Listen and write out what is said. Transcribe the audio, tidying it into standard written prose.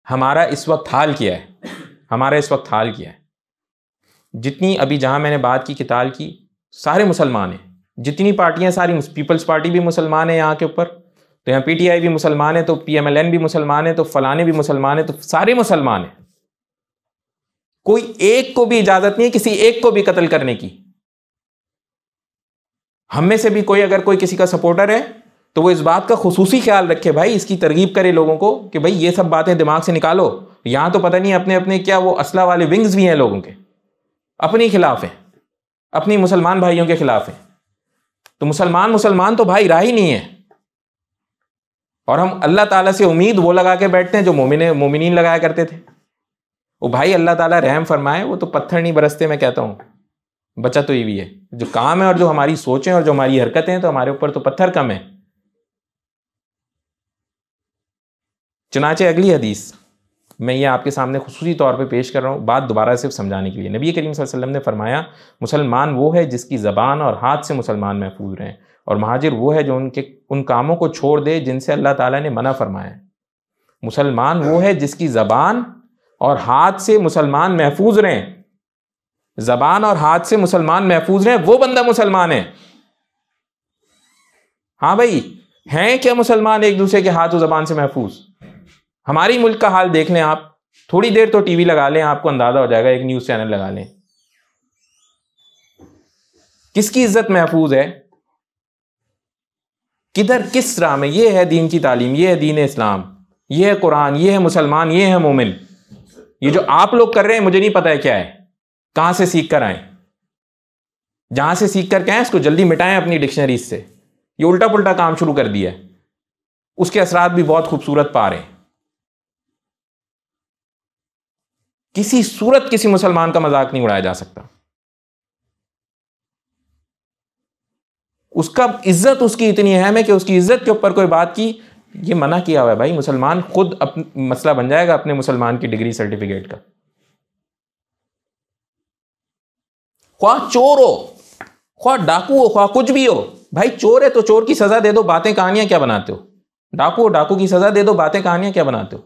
ہمارا اس وقت حال کیا ہے، ہمارا اس وقت حال کیا ہے؟ جتنی ابھی جہاں میں نے بات کی قتال کی، سارے مسلمان ہیں، جتنی پارٹیاں ساری، پیپلز پارٹی بھی مسلمان ہیں یہاں کے اوپر، تو یہاں پی ٹی آئی بھی مسلمان ہے، تو پی ایم ایل این بھی مسلمان ہے، تو فلانے بھی مسلمان ہے، تو سارے مسلمان ہیں. کوئی ایک کو بھی اجازت نہیں ہے کسی ایک کو بھی قتل کرنے کی. ہم میں سے بھی کوئی اگر کوئی کسی کا سپورٹر ہے تو وہ اس بات کا خصوصی خیال رکھے، بھائی اس کی ترغیب کرے لوگوں کو کہ بھائی یہ سب باتیں دماغ سے نکالو. یہاں تو پتہ نہیں اپنے اپنے کیا وہ اسلحہ والے ونگز بھی ہیں لوگوں کے، اپنی خلاف ہیں، اپنی مسلمان بھائیوں کے خلاف ہیں. تو مسلمان تو بھائی راہ ہی نہیں ہے. اور ہم اللہ تعالیٰ سے امید وہ لگا کے بیٹھتے ہیں جو مومنین لگایا کرتے تھے. وہ بھائی اللہ تعالیٰ رحم فرمائے، وہ تو پتھر نہیں برستے، میں کہتا ہوں بچہ تو یہ بھی ہے. جو کام ہے اور جو ہماری سوچیں اور جو ہماری حرکتیں ہیں تو ہمارے اوپر تو پتھر کم ہے. چنانچہ اگلی حدیث میں یہ آپ کے سامنے خصوصی طور پہ پیش کر رہا ہوں، بات دوبارہ صرف سمجھانے کے لیے. نبی کریم صلی اللہ علیہ وسلم نے فرمایا مسلمان وہ ہے جس کی زبان اور ہاتھ سے مسلمان محفوظ رہیں، اور مہاجر وہ ہے جو ان کاموں کو چھوڑ دے جن سے اللہ تعالیٰ نے منع فرمایا ہے. مسلمان وہ ہے جس کی زبان اور ہاتھ سے مسلمان محفوظ رہیں، زبان اور ہاتھ سے مسلمان محفوظ رہیں، وہ بندہ مسلمان ہے. ہاں بھائی، ہیں کیا مسلمان ایک دوسرے کے ہاتھ و زبان سے محفوظ؟ ہماری ملک کا حال دیکھ لیں آپ، تھوڑی دیر تو ٹی وی لگا لیں، آپ کو اندازہ ہو جائے گا، ایک نیوز چینل لگا لیں، کس کی عزت محفوظ ہے؟ کدھر کس راہ میں؟ یہ ہے دین کی تعلیم، یہ ہے دین اسلام، یہ ہے قرآن، یہ ہے مسلمان، یہ ہے مومن. یہ جو آپ لوگ کر رہے ہیں مجھے نہیں پتا ہے کیا ہے، کہاں سے سیکھ کر آئیں. جہاں سے سیکھ کر کے آئیں اس کو جلدی مٹائیں اپنی ڈکشنریز سے. یہ الٹا پلٹا کام شروع کر دیا ہے، اس کے اثرات بھی بہت خوبصورت پا رہے ہیں. کسی صورت کسی مسلمان کا مذاق نہیں اڑایا جا سکتا. اس کا عزت اس کی اتنی اہم ہے کہ اس کی عزت کے اوپر کوئی بات کی، یہ منع کیا ہوا ہے. بھائی مسلمان خود مسئلہ بن جائے گا اپنے مسلمان کی ڈگری سرٹیفکیٹ کا. خواہ چور ہو، خواہ ڈاکو ہو، خواہ کچھ بھی ہو، بھائی چور ہے تو چور کی سزا دے دو، باتیں کہانیاں کیا بناتے ہو؟ ڈاکو ہو، ڈاکو کی سزا دے دو، باتیں کہانیاں کیا بناتے ہو؟